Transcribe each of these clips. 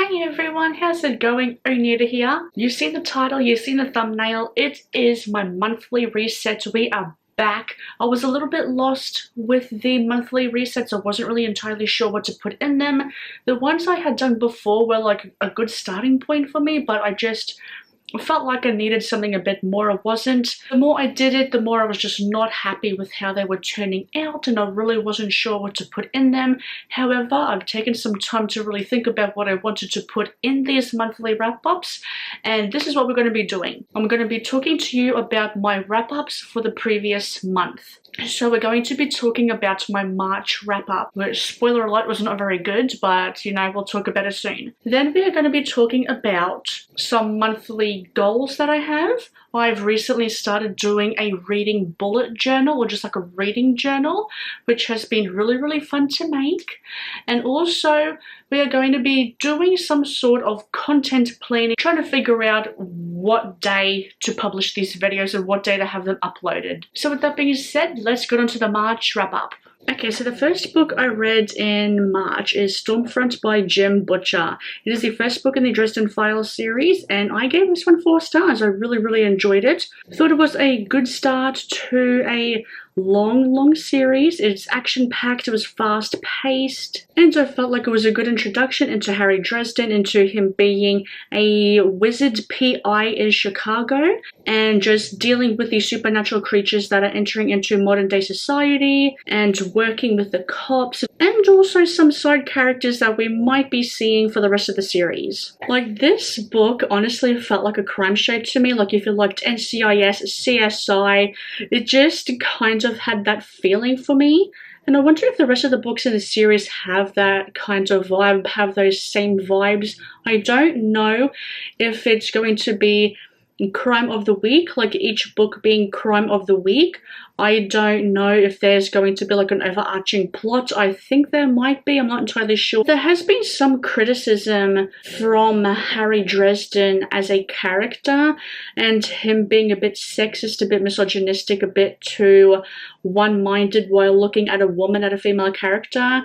Hey everyone, how's it going? Onita here. You've seen the title, you've seen the thumbnail. It is my monthly resets. We are back. I was a little bit lost with the monthly resets. I wasn't really entirely sure what to put in them. The ones I had done before were like a good starting point for me, but I felt like I needed something a bit more. I wasn't. The more I did it, the more I was just not happy with how they were turning out, and I really wasn't sure what to put in them. However, I've taken some time to really think about what I wanted to put in these monthly wrap-ups, and this is what we're going to be doing. I'm going to be talking to you about my wrap-ups for the previous month. So we're going to be talking about my March wrap-up, which, spoiler alert, was not very good, but you know, we'll talk about it soon. Then we are going to be talking about some monthly goals that I have. I've recently started doing a reading bullet journal, or just like a reading journal, which has been really fun to make. And also we are going to be doing some sort of content planning, trying to figure out what day to publish these videos and what day to have them uploaded. So with that being said, let's get on to the March wrap up. Okay, so the first book I read in March is Stormfront by Jim Butcher. It is the first book in the Dresden Files series, and I gave this one 4 stars. I really enjoyed it. Thought it was a good start to a long series. It's action-packed, it was fast-paced, and I felt like it was a good introduction into Harry Dresden, into him being a wizard PI in Chicago, and just dealing with these supernatural creatures that are entering into modern-day society, and working with the cops, and also some side characters that we might be seeing for the rest of the series. Like, this book honestly felt like a crime show to me. Like, if you liked NCIS, CSI, it just kind of had that feeling for me. And I wonder if the rest of the books in the series have that kind of vibe, have those same vibes. I don't know if it's going to be crime of the week, like each book being crime of the week. I don't know if there's going to be like an overarching plot. I think there might be, I'm not entirely sure. There has been some criticism from Harry Dresden as a character, and him being a bit sexist, a bit misogynistic, a bit too one-minded while looking at a woman, at a female character,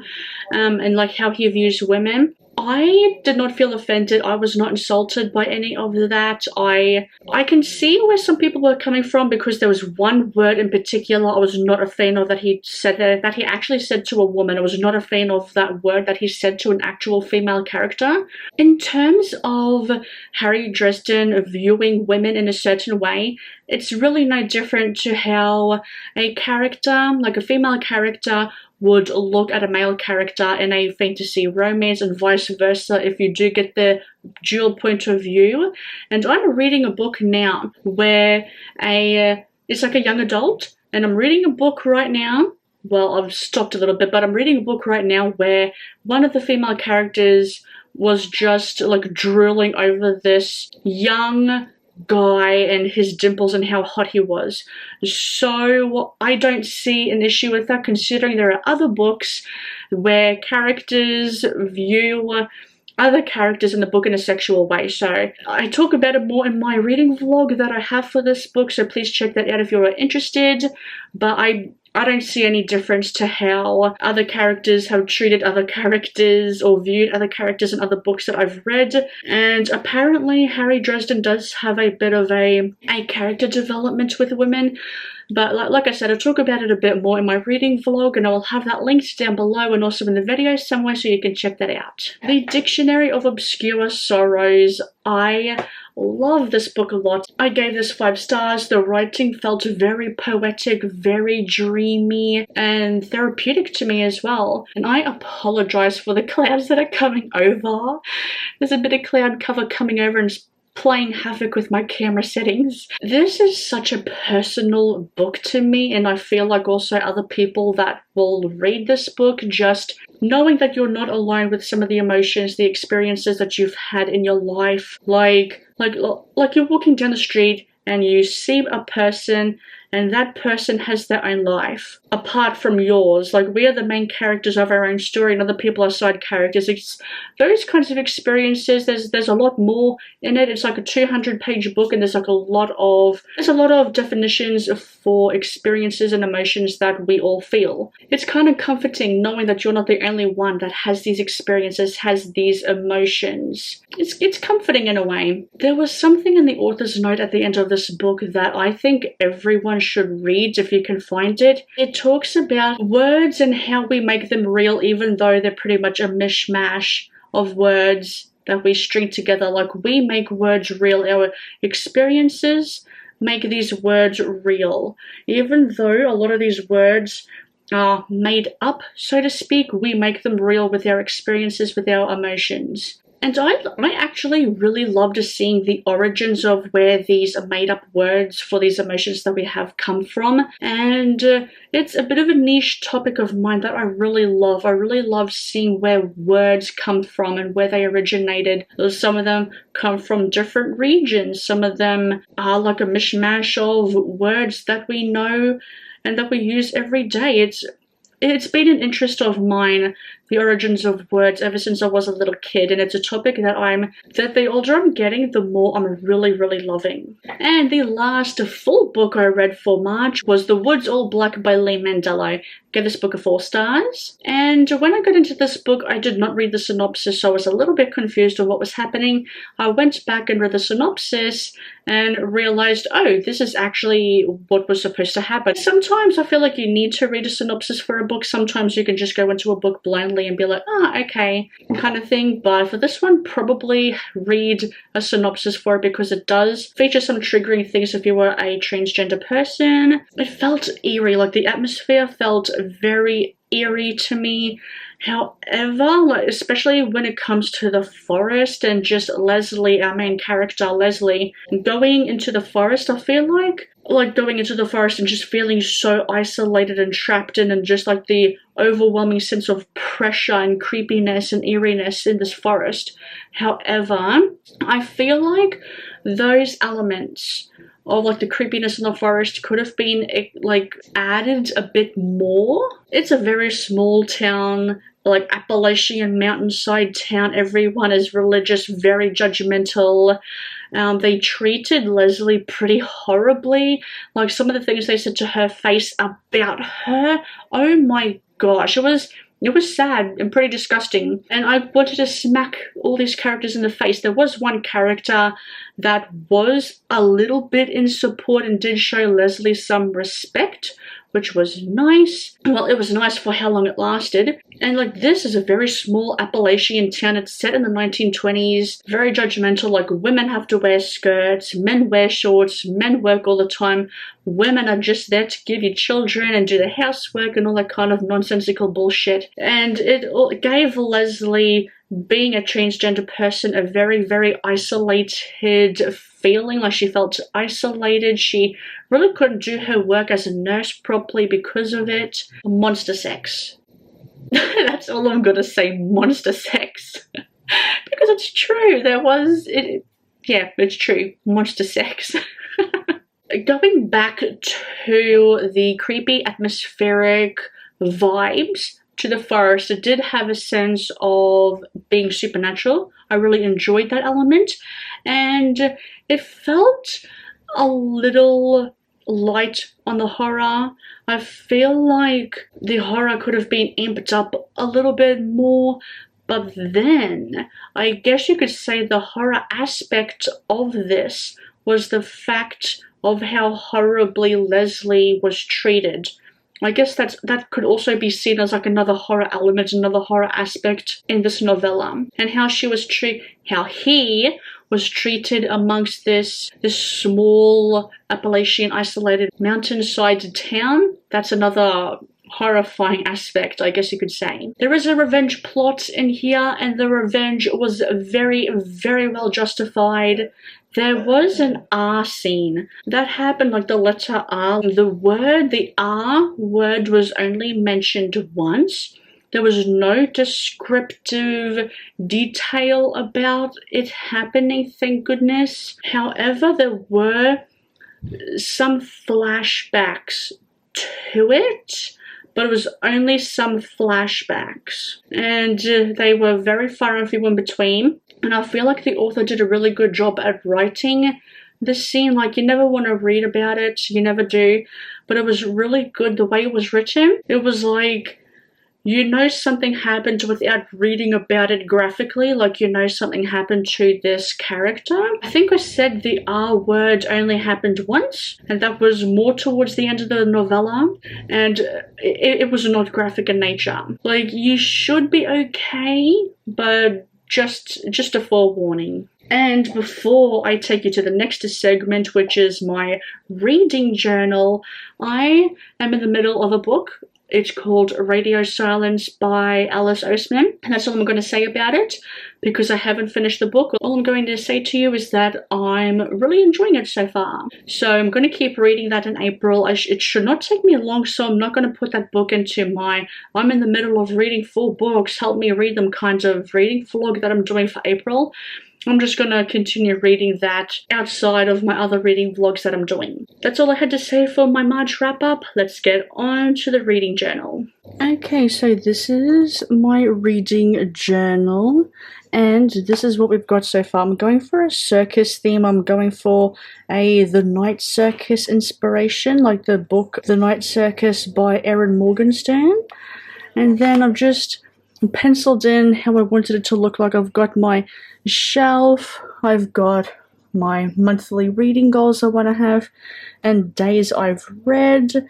and like how he views women. I did not feel offended. I was not insulted by any of that. I can see where some people were coming from, because there was one word in particular I was not a fan of that he said, that he actually said to a woman. I was not a fan of that word that he said to an actual female character. In terms of Harry Dresden viewing women in a certain way, it's really no different to how a character, like a female character, would look at a male character in a fantasy romance, and vice versa if you do get the dual point of view. And I'm reading a book now where it's like a young adult, and I'm reading a book right now, well, I've stopped a little bit, but I'm reading a book right now where one of the female characters was just like drooling over this young guy and his dimples and how hot he was. So I don't see an issue with that, considering there are other books where characters view other characters in the book in a sexual way. So I talk about it more in my reading vlog that I have for this book, so please check that out if you're interested. But I don't see any difference to how other characters have treated other characters or viewed other characters in other books that I've read. And apparently Harry Dresden does have a bit of a character development with women. But like I said, I'll talk about it a bit more in my reading vlog, and I will have that linked down below and also in the video somewhere, so you can check that out. The Dictionary of Obscure Sorrows. I love this book a lot. I gave this 5 stars. The writing felt very poetic, very dreamy, and therapeutic to me as well. And I apologize for the clouds that are coming over. There's a bit of cloud cover coming over and playing havoc with my camera settings. This is such a personal book to me, and I feel like also other people that will read this book, just knowing that you're not alone with some of the emotions, the experiences that you've had in your life. Like you're walking down the street and you see a person and that person has their own life apart from yours. Like, we are the main characters of our own story and other people are side characters. It's those kinds of experiences. There's a lot more in it. It's like a 200-page book, and there's a lot of definitions for experiences and emotions that we all feel. It's kind of comforting knowing that you're not the only one that has these experiences, has these emotions. It's comforting in a way. There was something in the author's note at the end of this book that I think everyone should read if you can find it. It talks about words and how we make them real, even though they're pretty much a mishmash of words that we string together. Like, we make words real. Our experiences make these words real. Even though a lot of these words are made up, so to speak, we make them real with our experiences, with our emotions. And I actually really loved seeing the origins of where these made-up words for these emotions that we have come from. And it's a bit of a niche topic of mine that I really love. I really love seeing where words come from and where they originated. Some of them come from different regions. Some of them are like a mishmash of words that we know and that we use every day. It's been an interest of mine, the origins of words, ever since I was a little kid, and it's a topic that the older I'm getting, the more I'm really, really loving. And the last full book I read for March was The Woods All Black by Mandelo. Gave this book a 4 stars. And when I got into this book, I did not read the synopsis, so I was a little bit confused on what was happening. I went back and read the synopsis and realized, oh, this is actually what was supposed to happen. Sometimes I feel like you need to read a synopsis for a book. Sometimes you can just go into a book blindly and be like, okay, kind of thing. But for this one, probably read a synopsis for it, because it does feature some triggering things if you were a transgender person. It felt eerie, like the atmosphere felt very eerie to me. However, like, especially when it comes to the forest and just Leslie, our main character, Leslie, going into the forest, I feel like going into the forest and just feeling so isolated and trapped in, and just like the overwhelming sense of pressure and creepiness and eeriness in this forest. However, I feel like those elements of like the creepiness in the forest could have been like added a bit more. It's a very small town, like Appalachian mountainside town. Everyone is religious, very judgmental. They treated Leslie pretty horribly. Like, some of the things they said to her face about her, oh my gosh, it was sad and pretty disgusting, and I wanted to smack all these characters in the face. There was one character that was a little bit in support and did show Leslie some respect, which was nice. Well, it was nice for how long it lasted. And like, this is a very small Appalachian town. It's set in the 1920s, very judgmental. Like, women have to wear skirts, men wear shorts, men work all the time. Women are just there to give you children and do the housework and all that kind of nonsensical bullshit. And it gave Leslie, being a transgender person, a very, very isolated feeling. Like, she felt isolated. She really couldn't do her work as a nurse properly because of it. Monster sex. That's all I'm gonna say, monster sex. Because it's true. Yeah, it's true. Monster sex. Going back to the creepy atmospheric vibes to the forest, it did have a sense of being supernatural. I really enjoyed that element, and it felt a little light on the horror. I feel like the horror could have been amped up a little bit more, but then I guess you could say the horror aspect of this was the fact of how horribly Leslie was treated. I guess that could also be seen as like another horror element, another horror aspect in this novella, and how he was treated amongst this small Appalachian isolated mountainside town. That's another horrifying aspect, I guess you could say. There is a revenge plot in here, and the revenge was very, very well justified. There was an R scene that happened, like the letter R. The R word was only mentioned once. There was no descriptive detail about it happening, thank goodness. However, there were some flashbacks to it, but it was only some flashbacks, and they were very far and few in between. And I feel like the author did a really good job at writing the scene. Like, you never want to read about it, you never do, but it was really good the way it was written. It was like, you know something happened without reading about it graphically, like you know something happened to this character. I think I said the R word only happened once, and that was more towards the end of the novella, and it was not graphic in nature. Like, you should be okay, but just a forewarning. And before I take you to the next segment, which is my reading journal, I am in the middle of a book. It's called Radio Silence by Alice Oseman, and that's all I'm going to say about it because I haven't finished the book. All I'm going to say to you is that I'm really enjoying it so far. So I'm going to keep reading that in April. It should not take me long, so I'm not going to put that book into my I'm in the middle of reading 4 books, help me read them kind of reading vlog that I'm doing for April. I'm just going to continue reading that outside of my other reading vlogs that I'm doing. That's all I had to say for my March wrap-up. Let's get on to the reading journal. Okay, so this is my reading journal, and this is what we've got so far. I'm going for a circus theme. I'm going for The Night Circus inspiration, like the book The Night Circus by Erin Morgenstern. And then I've just penciled in how I wanted it to look like. I've got my shelf, I've got my monthly reading goals I want to have, and days I've read.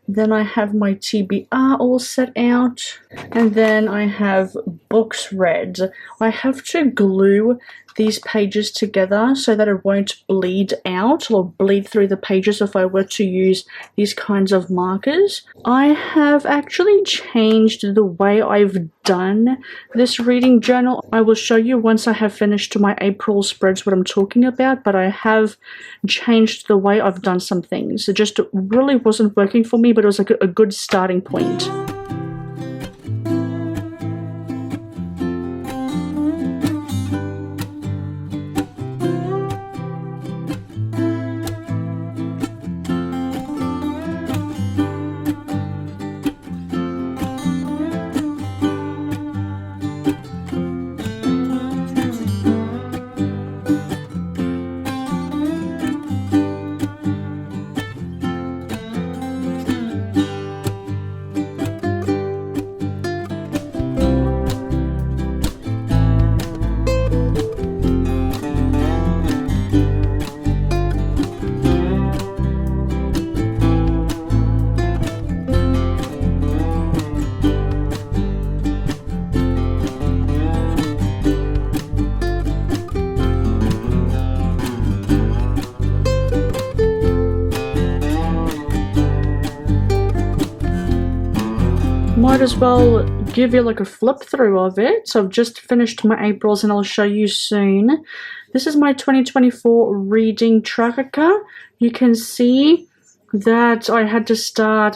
Then I have my TBR all set out, and then I have books read. I have to glue these pages together so that it won't bleed out or bleed through the pages if I were to use these kinds of markers. I have actually changed the way I've done this reading journal. I will show you once I have finished my April spreads what I'm talking about, but I have changed the way I've done some things. It just really wasn't working for me, but it was like a good starting point. Might as well give you like a flip through of it. So I've just finished my Aprils and I'll show you soon. This is my 2024 reading tracker. You can see that I had to start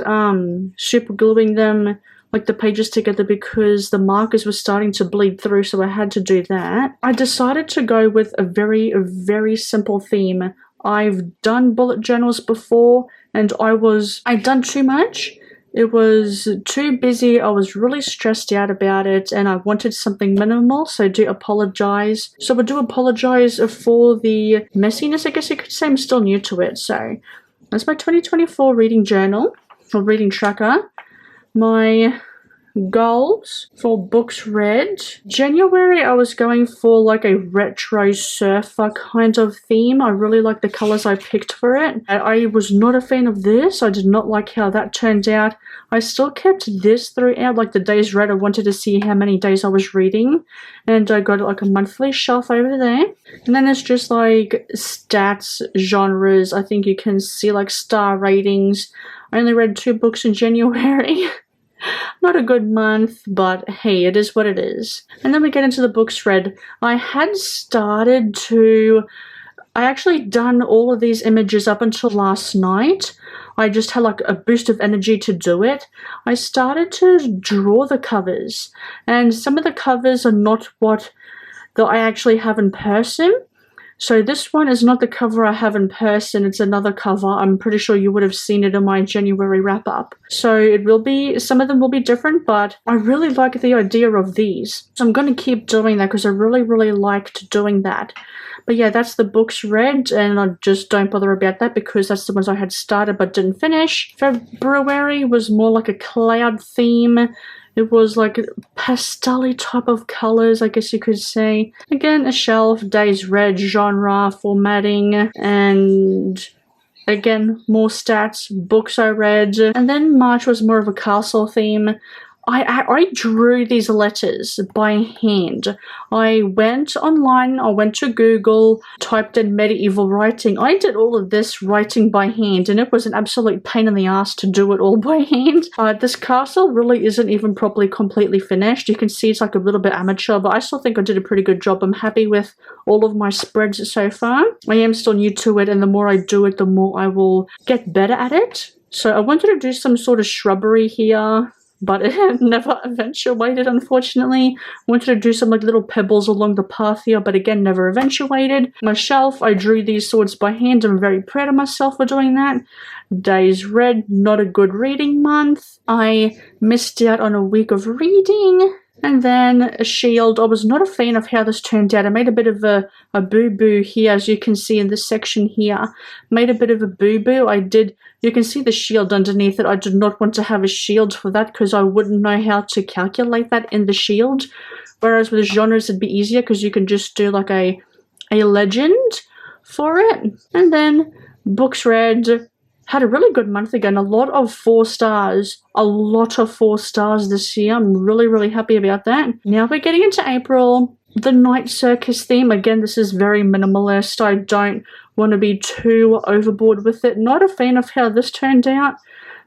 super gluing them, like the pages together, because the markers were starting to bleed through, so I had to do that. I decided to go with a very simple theme. I've done bullet journals before and I'd done too much. It was too busy, I was really stressed out about it, and I wanted something minimal, so I do apologize. So I do apologize for the messiness, I guess you could say. I'm still new to it. So that's my 2024 reading journal, or reading tracker. My goals for books read. January I was going for like a retro surfer kind of theme. I really like the colors I picked for it. I was not a fan of this. I did not like how that turned out. I still kept this throughout, like the days read. I wanted to see how many days I was reading, and I got like a monthly shelf over there. And then it's just like stats, genres. I think you can see like star ratings. I only read 2 books in January. Not a good month, but hey, it is what it is. And then we get into the books read. I actually done all of these images up until last night. I just had like a boost of energy to do it. I started to draw the covers, and some of the covers are not what I actually have in person. So this one is not the cover I have in person, it's another cover. I'm pretty sure you would have seen it in my January wrap-up. So it will be, some of them will be different, but I really like the idea of these. So I'm going to keep doing that because I really liked doing that. But yeah, that's the books read, and I just don't bother about that because that's the ones I had started but didn't finish. February was more like a cloud theme. It was like pastel-y type of colors, I guess you could say. Again, a shelf, days read, genre, formatting, and again, more stats, books I read. And then March was more of a castle theme. I drew these letters by hand. I went online, I went to Google, typed in medieval writing. I did all of this writing by hand, and it was an absolute pain in the ass to do it all by hand. This castle really isn't even properly completely finished. You can see it's like a little bit amateur, but I still think I did a pretty good job. I'm happy with all of my spreads so far. I am still new to it, and the more I do it, the more I will get better at it. So I wanted to do some sort of shrubbery here, but it never eventuated, unfortunately. I wanted to do some like little pebbles along the path here, but again, never eventuated. My shelf, I drew these swords by hand. I'm very proud of myself for doing that. Days read, not a good reading month. I missed out on a week of reading. And then a shield. I was not a fan of how this turned out. I made a bit of a boo-boo here, as you can see in this section here. Made a bit of a boo-boo. You can see the shield underneath it. I did not want to have a shield for that because I wouldn't know how to calculate that in the shield. Whereas with genres it'd be easier because you can just do like a legend for it. And then books read. Had a really good month again, a lot of 4 stars. A lot of 4 stars this year. I'm really happy about that. Now we're getting into April. The Night Circus theme, again, this is very minimalist. I don't want to be too overboard with it. Not a fan of how this turned out.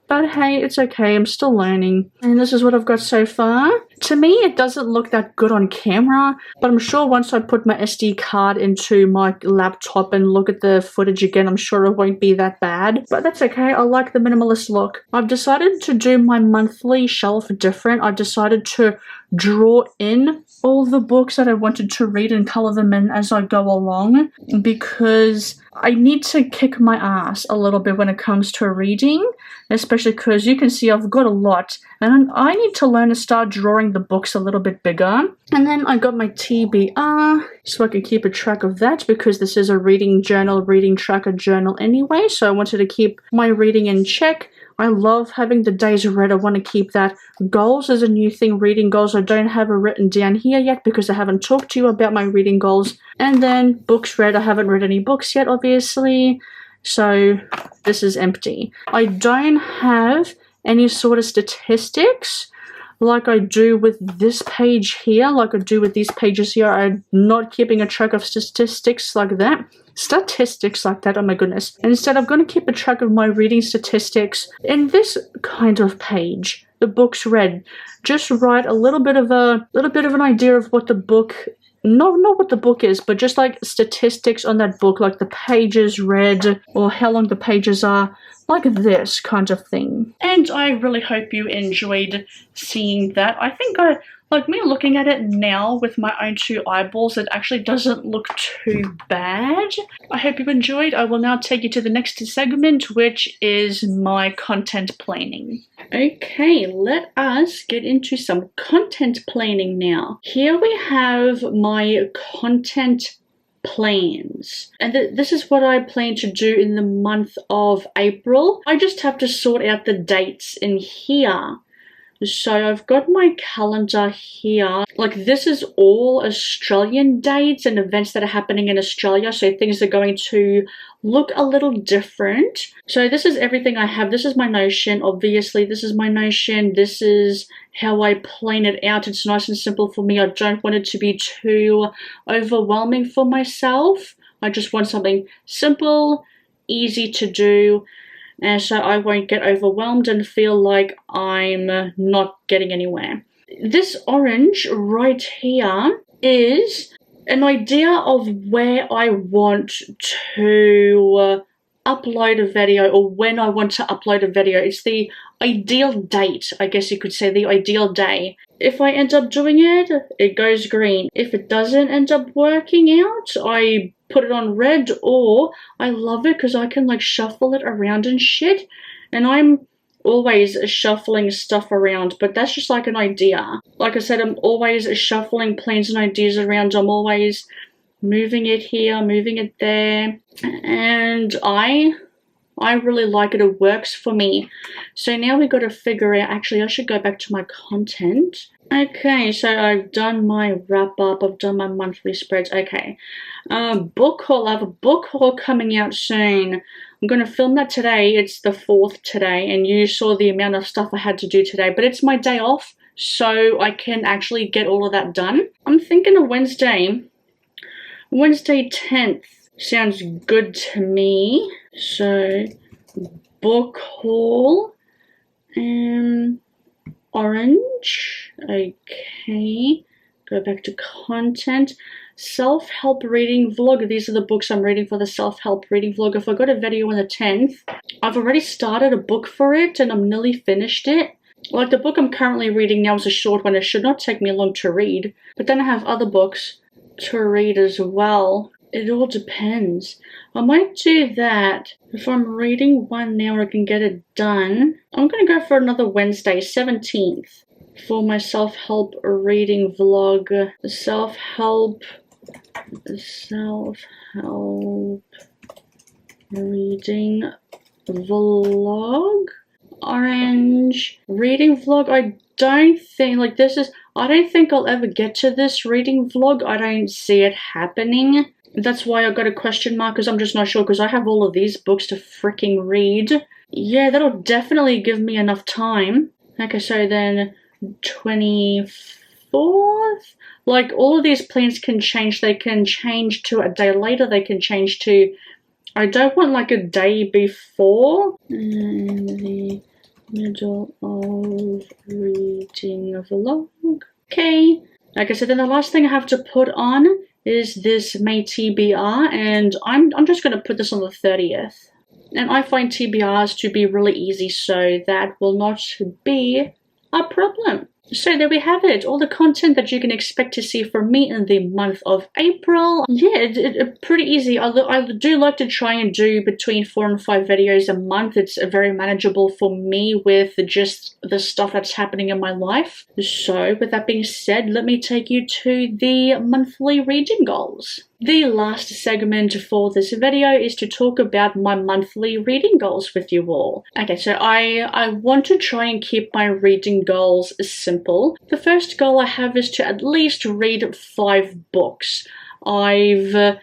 But hey, it's okay, I'm still learning. And this is what I've got so far. To me, it doesn't look that good on camera, but I'm sure once I put my SD card into my laptop and look at the footage again, I'm sure it won't be that bad. But that's okay, I like the minimalist look. I've decided to do my monthly shelf different. I've decided to draw in all the books that I wanted to read and color them in as I go along, because I need to kick my ass a little bit when it comes to reading, especially because you can see I've got a lot, and I need to learn to start drawing the books a little bit bigger. And then I got my TBR, so I can keep a track of that, because this is a reading journal, reading tracker journal anyway, so I wanted to keep my reading in check. I love having the days read. I want to keep that. Goals is a new thing, reading goals. I don't have it written down here yet because I haven't talked to you about my reading goals. And then books read. I haven't read any books yet, obviously. So this is empty. I don't have any sort of statistics like I do with this page here, like I do with these pages here. I'm not keeping a track of statistics like that. Oh my goodness. Instead, I'm going to keep a track of my reading statistics in this kind of page, the books read. Just write a little bit of an idea of what the book, not what the book is, but just like statistics on that book, like the pages read or how long the pages are, like this kind of thing. And I really hope you enjoyed seeing that. I think like me looking at it now with my own 2 eyeballs, it actually doesn't look too bad. I hope you enjoyed. I will now take you to the next segment, which is my content planning. Okay, let us get into some content planning now. Here we have my content plans, and this is what I plan to do in the month of April. I just have to sort out the dates in here. So I've got my calendar here. Like, this is all Australian dates and events that are happening in Australia, so things are going to look a little different. So this is everything I have. This is my Notion. Obviously, this is my Notion. This is how I plan it out. It's nice and simple for me. I don't want it to be too overwhelming for myself. I just want something simple, easy to do, and so I won't get overwhelmed and feel like I'm not getting anywhere. This orange right here is an idea of where I want to upload a video, or when I want to upload a video. It's the ideal date, I guess you could say, the ideal day. If I end up doing it, it goes green. If it doesn't end up working out, I put it on red, or I love it because I can like shuffle it around and shit. And I'm always shuffling stuff around, but that's just like an idea. Like I said, I'm always shuffling plans and ideas around. I'm always moving it here, moving it there, and I really like it. It works for me. So now we got to figure out, actually I should go back to my content. Okay, so I've done my wrap up, I've done my monthly spreads. Okay, book haul. I have a book haul coming out soon. I'm going to film that today. It's the 4th today, and you saw the amount of stuff I had to do today, but it's my day off, so I can actually get all of that done. I'm thinking of Wednesday 10th sounds good to me. So book haul, orange. Okay, go back to content. Self-help reading vlog. These are the books I'm reading for the self-help reading vlog. If I got a video on the 10th, I've already started a book for it and I'm nearly finished it. Like the book I'm currently reading now is a short one. It should not take me long to read, but then I have other books to read as well. It all depends. I might do that. If I'm reading one now, I can get it done. I'm going to go for another Wednesday, 17th, for my self-help reading vlog. The self-help reading vlog. Orange reading vlog. I don't think, like, I don't think I'll ever get to this reading vlog. I don't see it happening. That's why I got a question mark, because I'm just not sure, because I have all of these books to freaking read. Yeah, that'll definitely give me enough time. Okay, so then 24th? Like, all of these plans can change. They can change to a day later. They can change to, I don't want like a day before. In the middle of reading a vlog. Okay. Like I said, then the last thing I have to put on is this May TBR, and I'm just going to put this on the 30th. And I find TBRs to be really easy, so that will not be a problem. So there we have it, all the content that you can expect to see from me in the month of April. Yeah, it's pretty easy. I do like to try and do between 4 and 5 videos a month. It's very manageable for me with just the stuff that's happening in my life. So with that being said, let me take you to the monthly reading goals. The last segment for this video is to talk about my monthly reading goals with you all. Okay, so I want to try and keep my reading goals simple. The first goal I have is to at least read 5 books. I've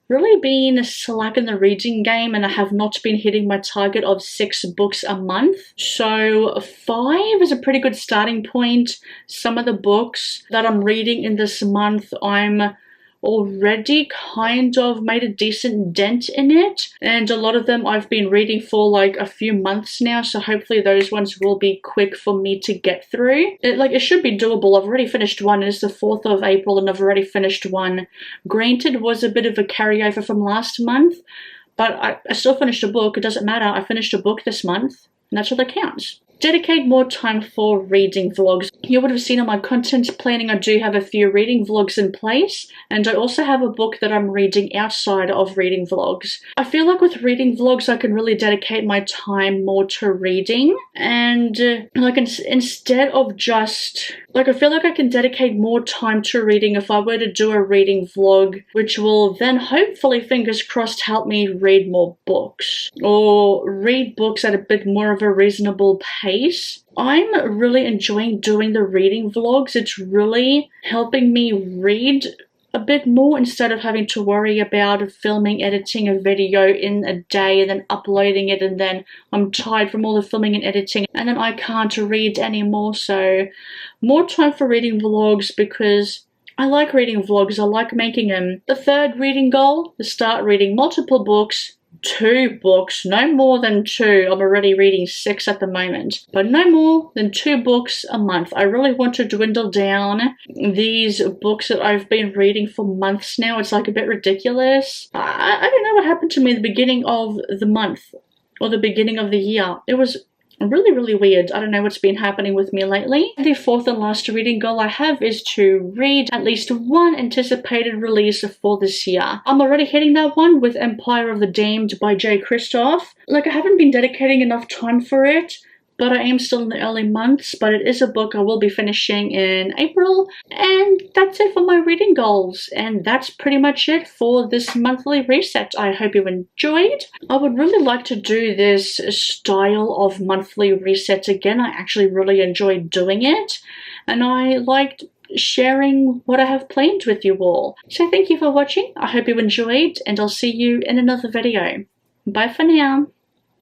really been slack in the reading game and I have not been hitting my target of 6 books a month. So 5 is a pretty good starting point. Some of the books that I'm reading in this month, I'm already kind of made a decent dent in it, and a lot of them I've been reading for like a few months now, so hopefully those ones will be quick for me to get through. It should be doable. I've already finished one. It's the 4th of April and I've already finished one. Granted, was a bit of a carryover from last month, but I still finished a book. It doesn't matter. I finished a book this month, and that's all that counts. Dedicate more time for reading vlogs. You would have seen on my content planning, I do have a few reading vlogs in place, and I also have a book that I'm reading outside of reading vlogs. I feel like with reading vlogs, I can really dedicate my time more to reading, and instead of just, I feel like I can dedicate more time to reading if I were to do a reading vlog, which will then hopefully, fingers crossed, help me read more books, or read books at a bit more of a reasonable pace. I'm really enjoying doing the reading vlogs. It's really helping me read a bit more instead of having to worry about filming, editing a video in a day and then uploading it, and then I'm tired from all the filming and editing and then I can't read anymore. So more time for reading vlogs, because I like reading vlogs. I like making them. The third reading goal is start reading multiple books 2 books, no more than 2. I'm already reading 6 at the moment, but no more than 2 books a month. I really want to dwindle down these books that I've been reading for months now. It's like a bit ridiculous. I don't know what happened to me at the beginning of the month or the beginning of the year. It was really weird. I don't know what's been happening with me lately. The 4th and last reading goal I have is to read at least 1 anticipated release for this year. I'm already hitting that one with Empire of the Damned by J. Kristoff. Like, I haven't been dedicating enough time for it, but I am still in the early months, but it is a book I will be finishing in April. And that's it for my reading goals. And that's pretty much it for this monthly reset. I hope you enjoyed. I would really like to do this style of monthly resets again. I actually really enjoyed doing it. And I liked sharing what I have planned with you all. So thank you for watching. I hope you enjoyed, and I'll see you in another video. Bye for now.